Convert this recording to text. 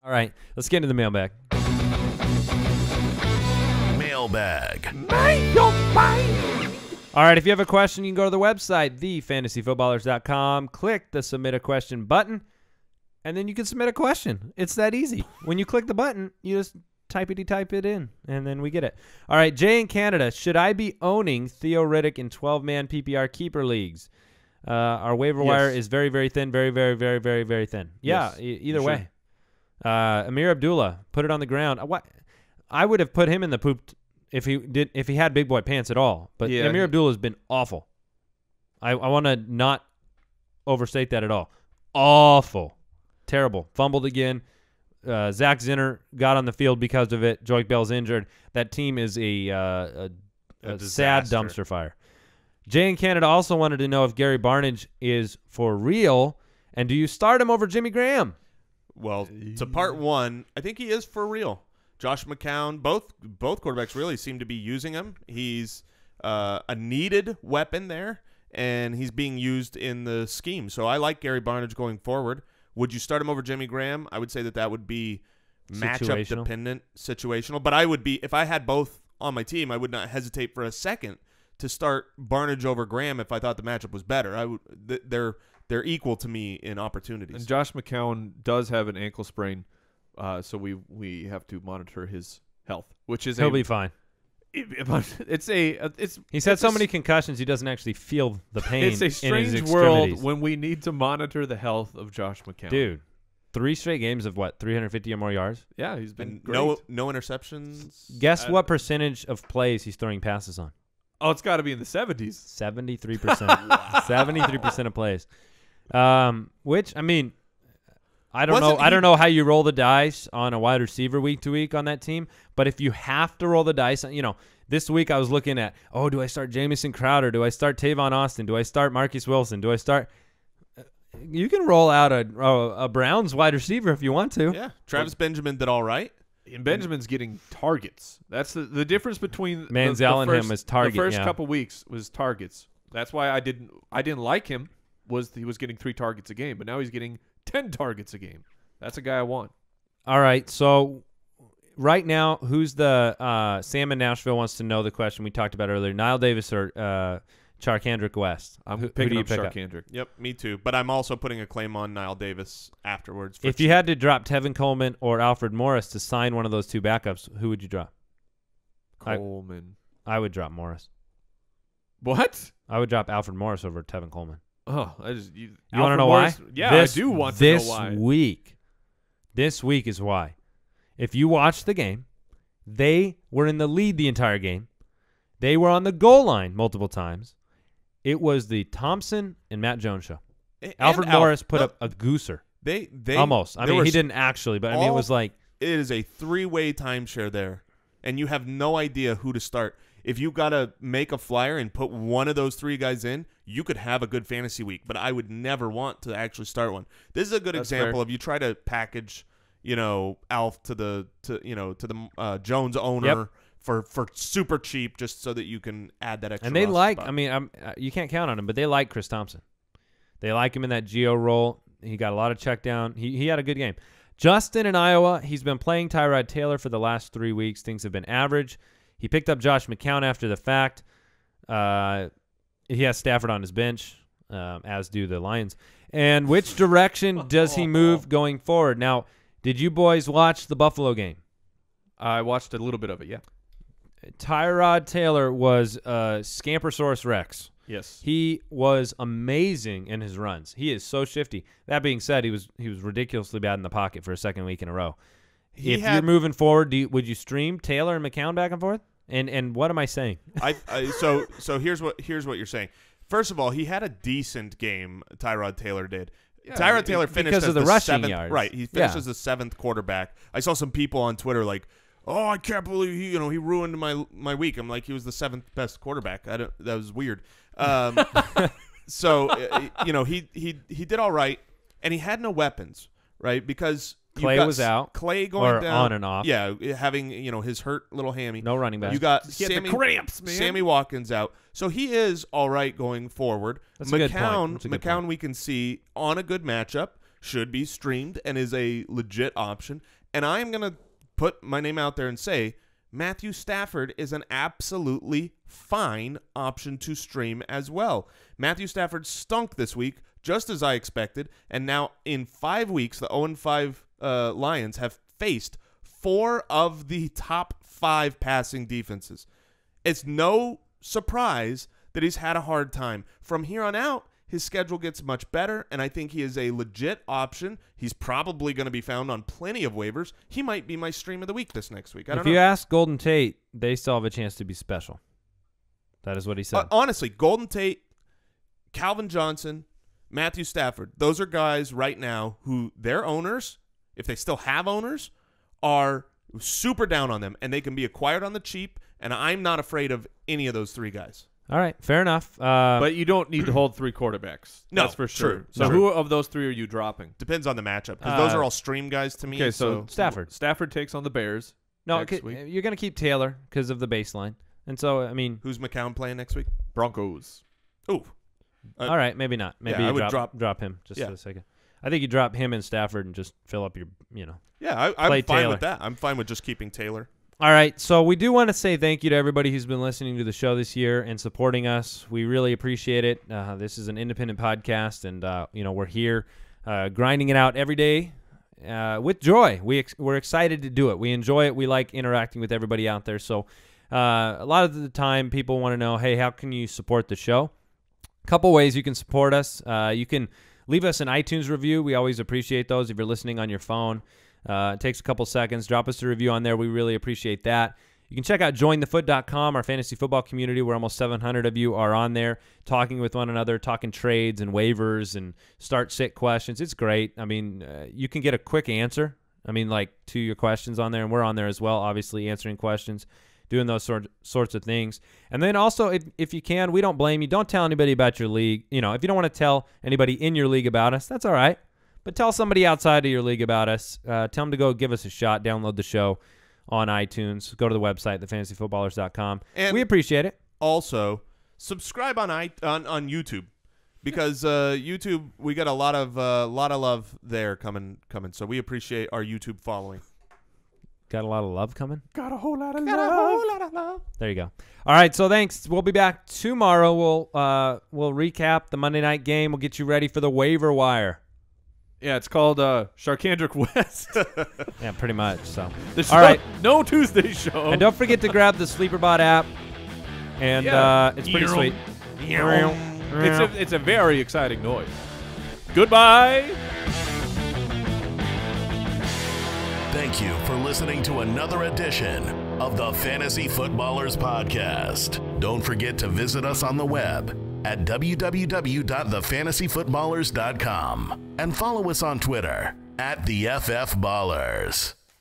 All right, let's get into the mailbag. Mailbag. All right, if you have a question, you can go to the website, thefantasyfootballers.com, click the Submit a Question button, and then you can submit a question. It's that easy. When you click the button, you just type it in, and then we get it. All right, Jay in Canada, should I be owning Theo Riddick in 12-man PPR keeper leagues? Our waiver wire is very, very thin, very, very, very, very, very thin. Yeah, either way. Amir Abdullah, put it on the ground. I would have put him in the poop if he had big boy pants at all. But Amir Abdullah has been awful. I want to not overstate that at all. Awful. Terrible. Fumbled again. Zach Zinner got on the field because of it. Joique Bell's injured. That team is a sad dumpster fire. Jay in Canada also wanted to know if Gary Barnidge is for real, and do you start him over Jimmy Graham? Well, to part one, I think he is for real. Josh McCown, both quarterbacks really seem to be using him. He's a needed weapon there, and he's being used in the scheme. So I like Gary Barnidge going forward. Would you start him over Jimmy Graham? I would say that would be matchup dependent, situational. But I would be, if I had both on my team, I would not hesitate for a second to start Barnidge over Graham if I thought the matchup was better. I would. They're equal to me in opportunities. And Josh McCown does have an ankle sprain, so we have to monitor his health, which is he'll be fine. He's had so many concussions he doesn't actually feel the pain. It's a strange world when we need to monitor the health of Josh McCown. Dude, 3 straight games of what, 350 or more yards? Yeah, he's been great. No interceptions. Guess what percentage of plays he's throwing passes on? Oh, it's got to be in the 70s. 73%. 73% of plays. Which, I mean, I don't know how you roll the dice on a wide receiver week to week on that team, but if you have to roll the dice, this week I was looking at, do I start Jamison Crowder? Do I start Tavon Austin? Do I start Marcus Wilson? Do I start you can roll out a Browns wide receiver if you want to. Yeah. Travis Benjamin did all right. And Benjamin's getting targets. That's the difference between Manziel and him is target. The first couple weeks was targets. That's why I didn't like him. He was getting 3 targets a game, but now he's getting 10 targets a game. That's a guy I want. All right, so right now, who's the Sam in Nashville wants to know the question we talked about earlier: Niall Davis or Charkandrick West? I'm picking up Charkandrick. Yep, me too. But I'm also putting a claim on Niall Davis afterwards. If you had to drop Tevin Coleman or Alfred Morris to sign one of those 2 backups, who would you drop? Coleman. I would drop Morris. What? I would drop Alfred Morris over Tevin Coleman. Oh, you want to know why? Yeah, I do want to know why. This week is why. If you watch the game, they were in the lead the entire game. They were on the goal line multiple times. It was the Thompson and Matt Jones show. Alfred Morris put up a gooser. They almost. I mean, he didn't actually, but I mean, it was like it is a 3-way timeshare there, and you have no idea who to start. If you got to make a flyer and put one of those 3 guys in, you could have a good fantasy week. But I would never want to actually start one. This is a good example of you try to package, Alf to the Jones owner for super cheap, just so that you can add that extra. And they like. spot. I mean, you can't count on him, but they like Chris Thompson. They like him in that Geo role. He got a lot of check down. He had a good game. Justin in Iowa. He's been playing Tyrod Taylor for the last 3 weeks. Things have been average. He picked up Josh McCown after the fact. He has Stafford on his bench, as do the Lions. And which direction does he move going forward? Now, did you boys watch the Buffalo game? I watched a little bit of it, yeah. Tyrod Taylor was Scampersaurus Rex. Yes. He was amazing in his runs. He is so shifty. That being said, he was ridiculously bad in the pocket for a 2nd week in a row. If you're moving forward, would you stream Taylor and McCown back and forth? And what am I saying? So here's what you're saying. First of all, he had a decent game. Tyrod Taylor did. Yeah, Tyrod Taylor finished because as of the rushing 7th, yards. right? He finished as the 7th quarterback. I saw some people on Twitter like, "Oh, I can't believe he ruined my week." I'm like, he was the 7th best quarterback. That was weird. So he did all right, and he had no weapons, right? Because Clay was out. Clay going down on and off. Yeah, having his hurt little hammy. No running back. You got cramps, man. Sammy Watkins out, so he is all right going forward. That's a good point. McCown, we can see on a good matchup should be streamed and is a legit option. And I am going to put my name out there and say Matthew Stafford is an absolutely fine option to stream as well. Matthew Stafford stunk this week, just as I expected, and now in 5 weeks, the 0-5 Lions have faced 4 of the top 5 passing defenses. It's no surprise that he's had a hard time. From here on out, his schedule gets much better, and I think he is a legit option. He's probably going to be found on plenty of waivers. He might be my stream of the week this next week. I don't If know. you ask Golden Tate, they still have a chance to be special. That is what he said. Honestly, Golden Tate, Calvin Johnson, Matthew Stafford, those are guys right now who their owners, if they still have owners, are super down on them, and they can be acquired on the cheap, and I'm not afraid of any of those 3 guys. All right, fair enough. But you don't need to hold 3 quarterbacks. No, That's for sure. true, So true. who of those 3 are you dropping? Depends on the matchup, because those are all stream guys to me. Okay, so Stafford takes on the Bears. No, next week. you're going to keep Taylor because of the baseline. And so, I mean, who's McCown playing next week? Broncos. Ooh. all right, maybe not. Maybe yeah, I you would drop him just Yeah. for a second. I think you drop him and Stafford and just fill up your, Yeah, I'm Play fine Taylor. with that. I'm fine with just keeping Taylor. All right, so we do want to say thank you to everybody who's been listening to the show this year and supporting us. We really appreciate it. This is an independent podcast, and we're here grinding it out every day with joy. We're excited to do it. We enjoy it. We like interacting with everybody out there. So a lot of the time, people want to know, hey, how can you support the show? A couple ways you can support us. You can leave us an iTunes review. We always appreciate those if you're listening on your phone. It takes a couple seconds. Drop us a review on there. We really appreciate that. You can check out jointhefoot.com, our fantasy football community, where almost 700 of you are on there talking with one another, talking trades and waivers and start-sit questions. It's great. I mean, you can get a quick answer, to your questions on there, and we're on there as well, obviously, answering questions, doing those sorts of things. And then also, if you can, we don't blame you. Don't tell anybody about your league. If you don't want to tell anybody in your league about us, that's all right. But tell somebody outside of your league about us. Tell them to go give us a shot. Download the show on iTunes. Go to the website, thefantasyfootballers.com. And we appreciate it. Also, subscribe on YouTube, because YouTube, we got a lot of love there coming. So we appreciate our YouTube following. Got a lot of love coming? Got a whole lot of love. There you go. All right, so thanks. We'll be back tomorrow. We'll recap the Monday night game. We'll get you ready for the waiver wire. Yeah, it's called Sharkandrick West. Yeah, pretty much. So, There's all right. No Tuesday show. And don't forget to grab the SleeperBot app. And it's pretty sweet. It's a very exciting noise. Goodbye. Thank you for listening to another edition of the Fantasy Footballers Podcast. Don't forget to visit us on the web at www.thefantasyfootballers.com and follow us on Twitter @TheFFBallers.